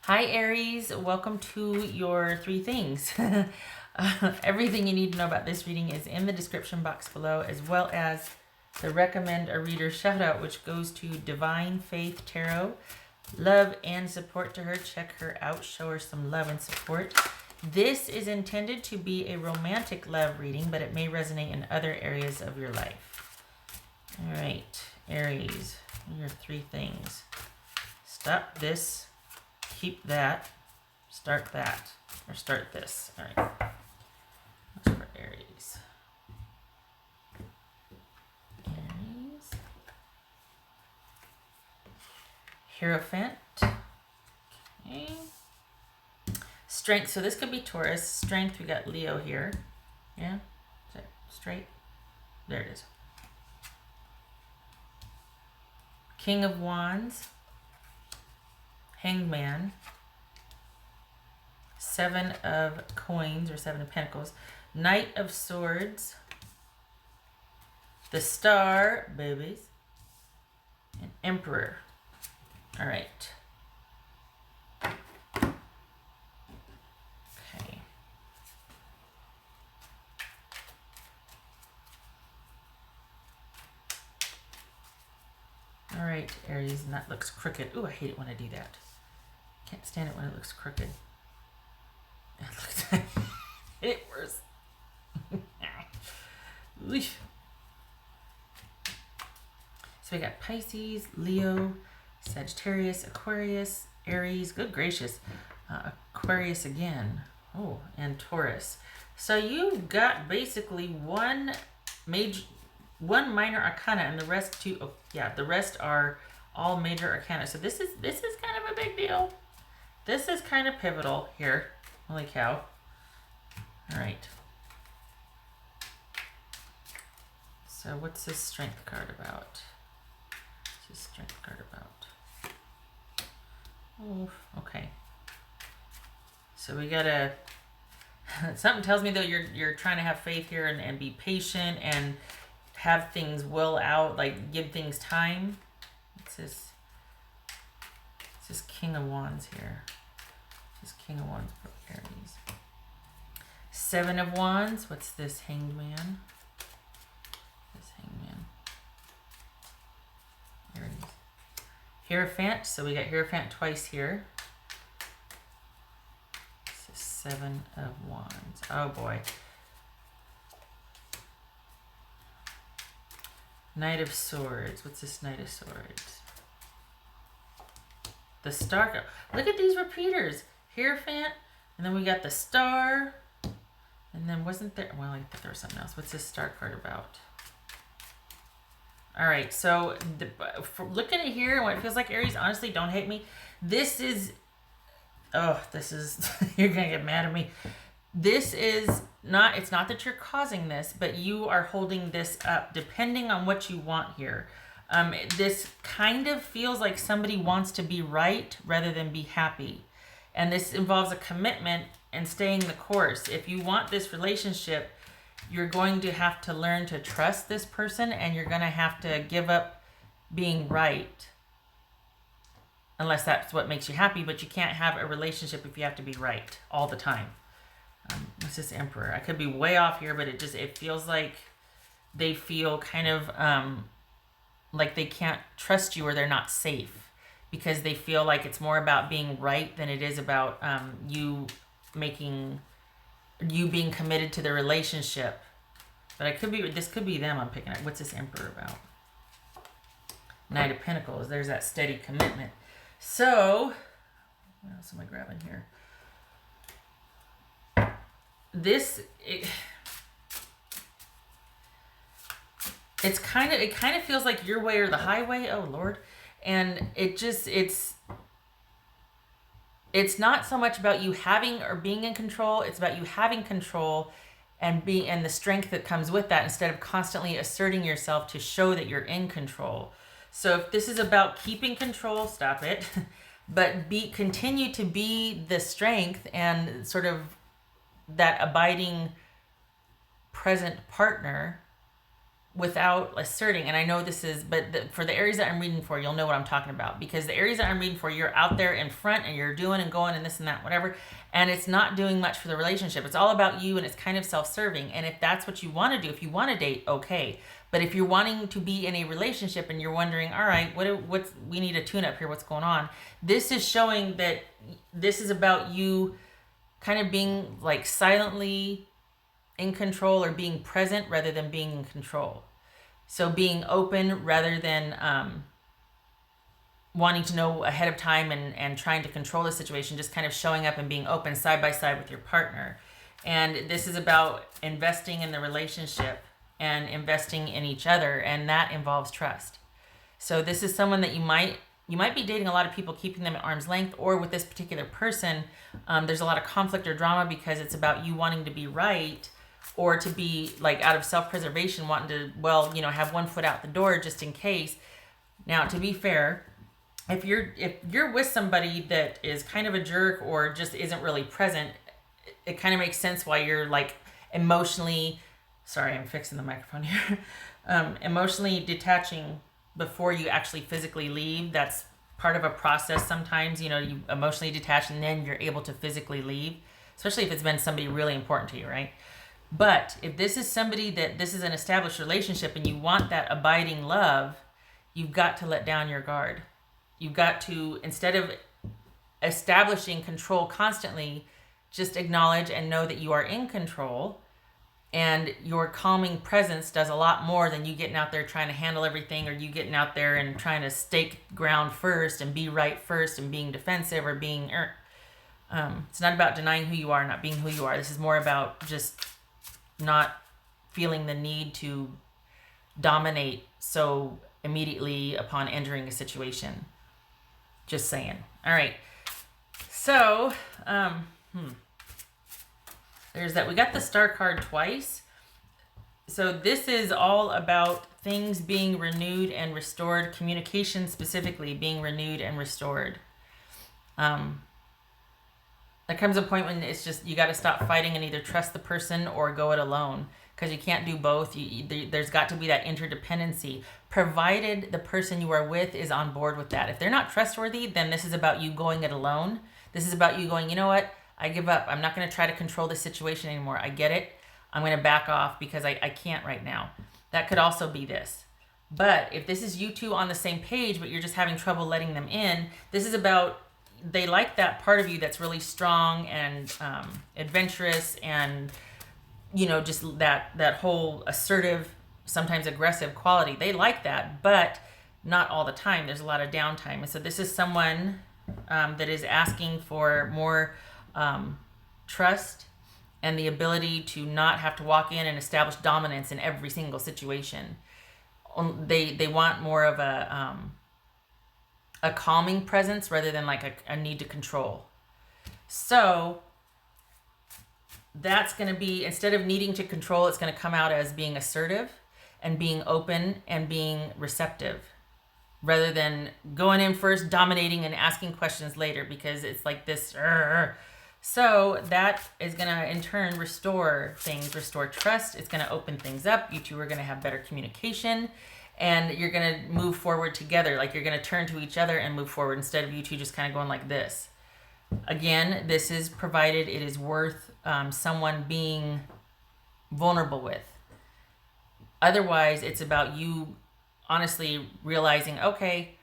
Hi Aries, welcome to your 3 things. Everything you need to know about this reading is in the description box below, as well as the recommend a reader shout out, which goes to Divine Faith Tarot. Love and support to her. Check her out, show her some love and support. This is intended to be a romantic love reading, but it may resonate in other areas of your life. All right, Aries, your 3 things. Stop this. Keep that, start that, or start this. All right. That's for Aries. Aries. Hierophant. Okay. Strength. So this could be Taurus. Strength, we got Leo here. Yeah? Is that straight? There it is. King of Wands. Hangman, 7 of Coins or 7 of Pentacles, Knight of Swords, the Star, babies, and Emperor. All right. Okay. All right, Aries, and that looks crooked. Ooh, I hate it when I do that. Can't stand it when it looks crooked. It looks like it worse. So we got Pisces, Leo, Sagittarius, Aquarius, Aries. Good gracious, Aquarius again. Oh, and Taurus. So you've got basically one minor arcana, and the rest two. Oh, yeah, the rest are all major arcana. So this is kind of a big deal. This is kind of pivotal here. Holy cow. All right. So what's this strength card about? What's this strength card about? Oh, okay. So we gotta, something tells me though you're trying to have faith here and be patient and have things will out, like give things time. What's this? This King of Wands here. This King of Wands for Aries. 7 of Wands. What's this? Hanged Man. This Hangman. Aries. Hierophant. So we got Hierophant twice here. This is 7 of Wands. Oh boy. Knight of Swords. What's this Knight of Swords? The Star. Look at these repeaters. Hierophant, and then we got the Star, and then wasn't there, well, I thought there was something else. What's this Star card about? All right, so looking at here and what it feels like, Aries, honestly, don't hate me. This is, you're gonna get mad at me. This is not, it's not that you're causing this, but you are holding this up depending on what you want here. This kind of feels like somebody wants to be right rather than be happy. And this involves a commitment and staying the course. If you want this relationship, you're going to have to learn to trust this person, and you're going to have to give up being right. Unless that's what makes you happy, but you can't have a relationship if you have to be right all the time. What's this Emperor? I could be way off here, but it feels like they feel kind of like they can't trust you or they're not safe because they feel like it's more about being right than it is about you being committed to the relationship. But this could be them I'm picking up. What's this Emperor about? Knight of Pentacles. There's that steady commitment. So, what else am I grabbing here? It kind of feels like your way or the highway. Oh Lord. And it's not so much about you having or being in control. It's about you having control and the strength that comes with that, instead of constantly asserting yourself to show that you're in control. So if this is about keeping control, stop it. But continue to be the strength and sort of that abiding present partner without asserting. And I know this is, but for the Aries that I'm reading for, you'll know what I'm talking about, because the Aries that I'm reading for, you're out there in front and you're doing and going and this and that, whatever. And it's not doing much for the relationship. It's all about you, and it's kind of self-serving. And if that's what you want to do, if you want to date, okay. But if you're wanting to be in a relationship and you're wondering, all right, what's we need a tune-up here, what's going on? This is showing that this is about you kind of being like silently in control, or being present rather than being in control. So being open rather than wanting to know ahead of time and trying to control the situation, just kind of showing up and being open side by side with your partner. And this is about investing in the relationship and investing in each other, and that involves trust. So this is someone that you might be dating a lot of people, keeping them at arm's length, or with this particular person, there's a lot of conflict or drama because it's about you wanting to be right, or to be like out of self-preservation, wanting to, well, have one foot out the door just in case. Now, to be fair, if you're with somebody that is kind of a jerk or just isn't really present, it kind of makes sense why you're like emotionally, sorry, I'm fixing the microphone here, emotionally detaching before you actually physically leave. That's part of a process sometimes. You emotionally detach and then you're able to physically leave, especially if it's been somebody really important to you, right? But if this is somebody that this is an established relationship and you want that abiding love, you've got to let down your guard. You've got to, instead of establishing control constantly, just acknowledge and know that you are in control, and your calming presence does a lot more than you getting out there trying to handle everything, or you getting out there and trying to stake ground first and be right first and being defensive or being it's not about denying who you are, not being who you are. This is more about just not feeling the need to dominate so immediately upon entering a situation. Just saying. All right. So, there's that. We got the star card twice. So this is all about things being renewed and restored, communication specifically being renewed and restored. There comes a point when it's just, you got to stop fighting and either trust the person or go it alone, because you can't do both. There's got to be that interdependency, provided the person you are with is on board with that. If they're not trustworthy, then this is about you going it alone. This is about you going, you know what? I give up. I'm not going to try to control this situation anymore. I get it. I'm going to back off because I can't right now. That could also be this. But if this is you two on the same page, but you're just having trouble letting them in, this is about, they like that part of you that's really strong and adventurous and, just that whole assertive, sometimes aggressive quality. They like that, but not all the time. There's a lot of downtime. And so this is someone that is asking for more trust and the ability to not have to walk in and establish dominance in every single situation. They want more of a calming presence rather than like a need to control. So that's going to be, instead of needing to control, it's going to come out as being assertive and being open and being receptive, rather than going in first, dominating, and asking questions later, because it's like this. So that is going to, in turn, restore things, restore trust. It's going to open things up. You two are going to have better communication, and you're going to move forward together. Like, you're going to turn to each other and move forward instead of you two just kind of going like this. Again, this is provided it is worth someone being vulnerable with. Otherwise, it's about you honestly realizing, okay,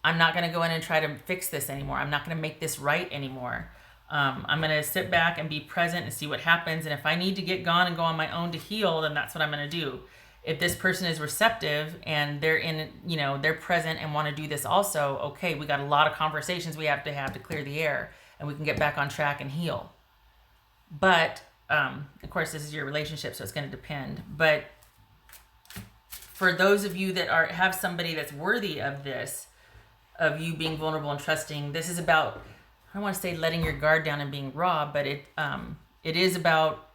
I'm not going to go in and try to fix this anymore. I'm not going to make this right anymore. I'm going to sit back and be present and see what happens. And if I need to get gone and go on my own to heal, then that's what I'm going to do. If this person is receptive and they're in, they're present and want to do this also, okay, we got a lot of conversations we have to clear the air, and we can get back on track and heal. But, of course, this is your relationship, so it's going to depend. But for those of you that have somebody that's worthy of this, of you being vulnerable and trusting, this is about, I don't want to say letting your guard down and being raw, but it is about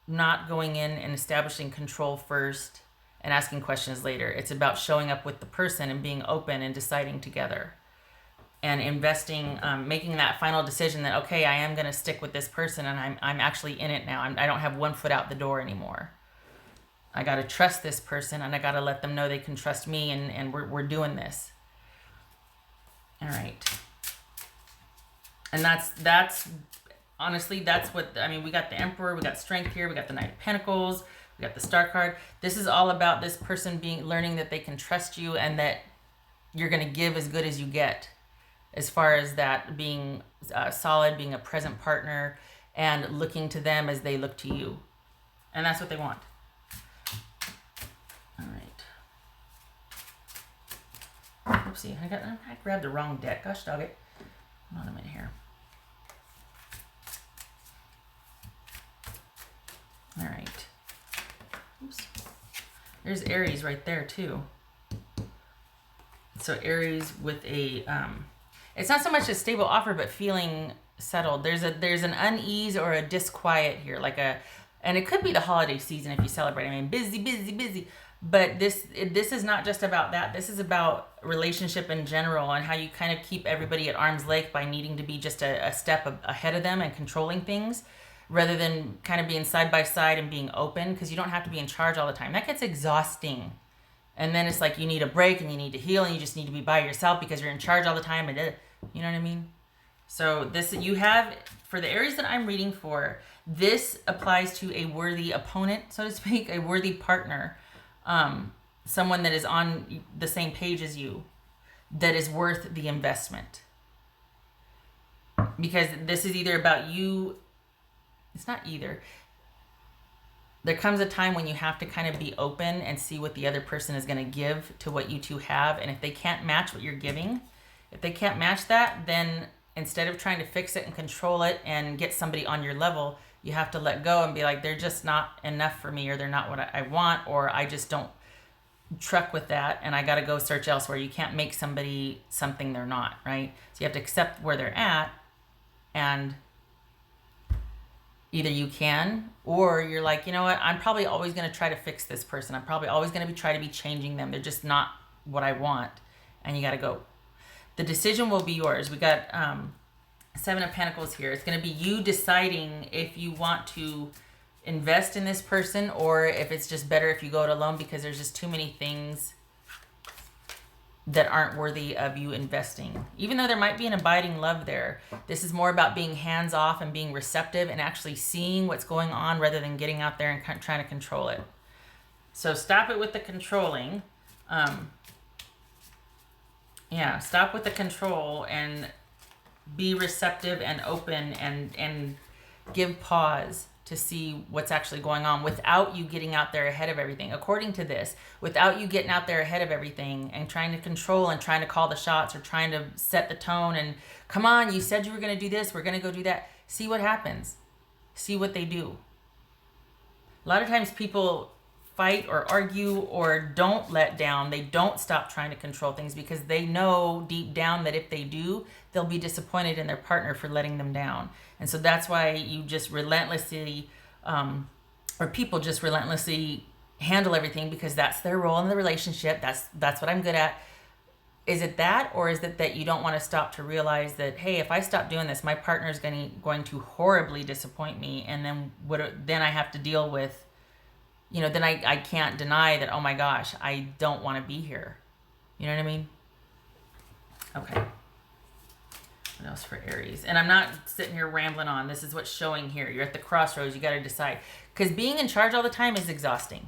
not going in and establishing control first and asking questions later. It's about showing up with the person and being open and deciding together and investing, making that final decision that, okay, I am going to stick with this person and I'm actually in it now. I don't have one foot out the door anymore. I got to trust this person, and I got to let them know they can trust me, and we're doing this. All right. And that's honestly, that's what, I mean, we got the Emperor, we got Strength here, we got the Knight of Pentacles, we got the Star card. This is all about this person learning that they can trust you, and that you're going to give as good as you get, as far as that being solid, being a present partner, and looking to them as they look to you. And that's what they want. All right. Oopsie, I grabbed the wrong deck. Gosh dog it. Hold on a minute here. All right. Oops. There's Aries right there too. So Aries with a, it's not so much a stable offer, but feeling settled. There's an unease or a disquiet here, and it could be the holiday season if you celebrate. I mean, busy. But this is not just about that. This is about relationship in general, and how you kind of keep everybody at arm's length by needing to be just a step ahead of them and controlling things, rather than kind of being side by side and being open, because you don't have to be in charge all the time. That gets exhausting. And then it's like you need a break, and you need to heal, and you just need to be by yourself because you're in charge all the time. And you know what I mean? So this, you have, for the Aries that I'm reading for, this applies to a worthy opponent, so to speak, a worthy partner, someone that is on the same page as you, that is worth the investment. Because this is either about you, it's not either. There comes a time when you have to kind of be open and see what the other person is going to give to what you two have. And if they can't match what you're giving, if they can't match that, then instead of trying to fix it and control it and get somebody on your level, you have to let go and be like, they're just not enough for me, or they're not what I want, or I just don't truck with that, and I got to go search elsewhere. You can't make somebody something they're not, right? So you have to accept where they're at, and either you can, or you're like, you know what, I'm probably always going to try to fix this person. I'm probably always going to try to be changing them. They're just not what I want, and you got to go. The decision will be yours. We got Seven of Pentacles here. It's going to be you deciding if you want to invest in this person, or if it's just better if you go it alone, because there's just too many things that aren't worthy of you investing. Even though there might be an abiding love there, this is more about being hands off and being receptive and actually seeing what's going on, rather than getting out there and trying to control it. So stop it with the controlling. Stop with the control and be receptive and open, and give pause to see what's actually going on, without you getting out there ahead of everything. According to this, without you getting out there ahead of everything and trying to control and trying to call the shots, or trying to set the tone and, come on, you said you were going to do this, we're going to go do that. See what happens. See what they do. A lot of times people fight or argue or don't let down. They don't stop trying to control things because they know deep down that if they do, they'll be disappointed in their partner for letting them down. And so that's why you just relentlessly, or people just relentlessly handle everything, because that's their role in the relationship. That's what I'm good at. Is it that, or is it that you don't want to stop to realize that, hey, if I stop doing this, my partner's going to horribly disappoint me, and then I have to deal with, then I can't deny that, oh my gosh, I don't want to be here. You know what I mean? Okay. What else for Aries? And I'm not sitting here rambling on. This is what's showing here. You're at the crossroads. You got to decide. Because being in charge all the time is exhausting.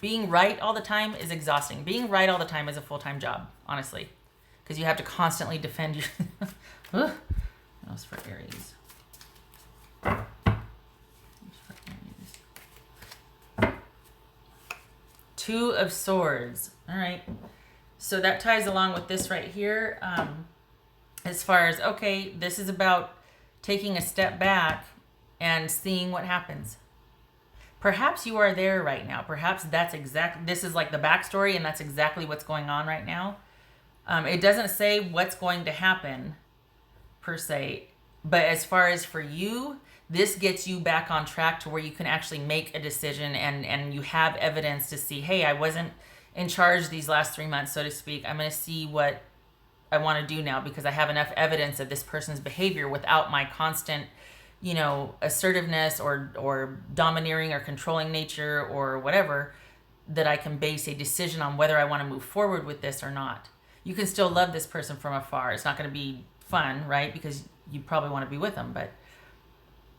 Being right all the time is exhausting. Being right all the time is a full-time job, honestly. Because you have to constantly defend your... What else for Aries? Two of Swords. All right. So that ties along with this right here. As far as, okay, this is about taking a step back and seeing what happens. Perhaps you are there right now. Perhaps this is like the backstory, and that's exactly what's going on right now. It doesn't say what's going to happen per se, but as far as for you, this gets you back on track to where you can actually make a decision, and you have evidence to see, hey, I wasn't in charge these last 3 months, so to speak. I'm going to see what I want to do now, because I have enough evidence of this person's behavior without my constant, assertiveness or domineering or controlling nature or whatever, that I can base a decision on whether I want to move forward with this or not. You can still love this person from afar. It's not going to be fun, right? Because you probably want to be with them. But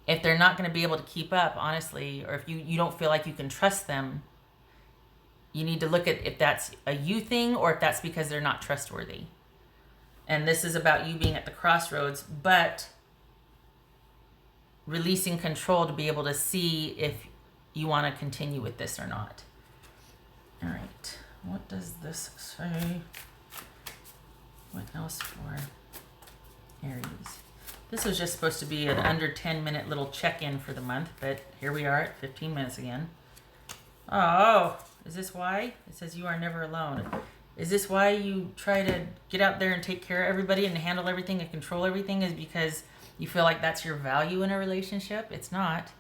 if they're not going to be able to keep up, honestly, or if you don't feel like you can trust them, you need to look at if that's a you thing or if that's because they're not trustworthy. And this is about you being at the crossroads, but releasing control to be able to see if you want to continue with this or not. All right, what does this say? What else for Aries? This was just supposed to be an under 10-minute little check-in for the month, but here we are at 15 minutes again. Oh, is this why? It says you are never alone. Is this why you try to get out there and take care of everybody and handle everything and control everything, is because you feel like that's your value in a relationship? It's not.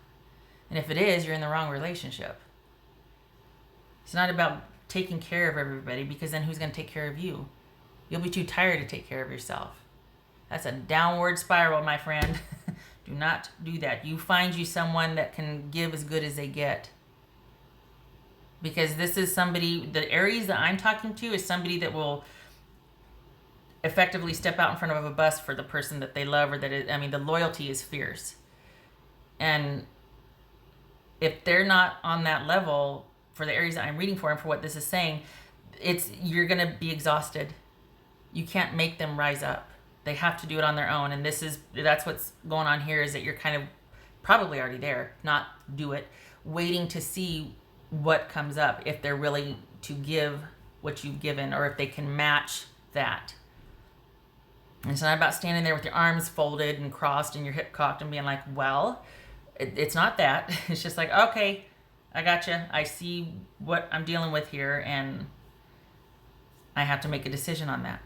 And if it is, you're in the wrong relationship. It's not about taking care of everybody, because then who's going to take care of you? You'll be too tired to take care of yourself. That's a downward spiral, my friend. Do not do that. You find you someone that can give as good as they get. Because this is somebody, the Aries that I'm talking to is somebody that will effectively step out in front of a bus for the person that they love, or the loyalty is fierce. And if they're not on that level, for the Aries that I'm reading for and for what this is saying, you're going to be exhausted. You can't make them rise up. They have to do it on their own. And that's what's going on here, is that you're kind of probably already there, not do it, waiting to see what comes up, if they're willing to give what you've given, or if they can match that. And it's not about standing there with your arms folded and crossed and your hip cocked and being like, well, it's not that. It's just like, okay, I gotcha. I see what I'm dealing with here, and I have to make a decision on that.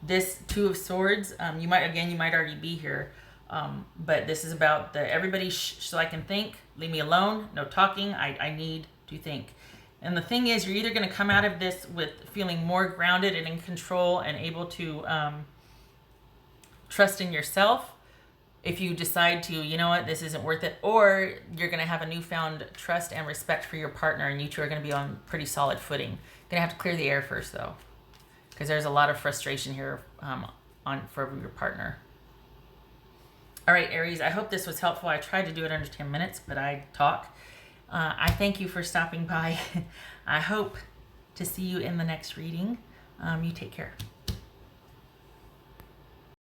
This Two of Swords, you might already be here, but this is about everybody so I can think, leave me alone, no talking, I need to think. And the thing is, you're either going to come out of this with feeling more grounded and in control and able to trust in yourself, if you decide to, you know what, this isn't worth it, or you're going to have a newfound trust and respect for your partner, and you two are going to be on pretty solid footing. Going to have to clear the air first, though, because there's a lot of frustration here for your partner. All right, Aries, I hope this was helpful. I tried to do it under 10 minutes, but I talk. I thank you for stopping by. I hope to see you in the next reading. You take care.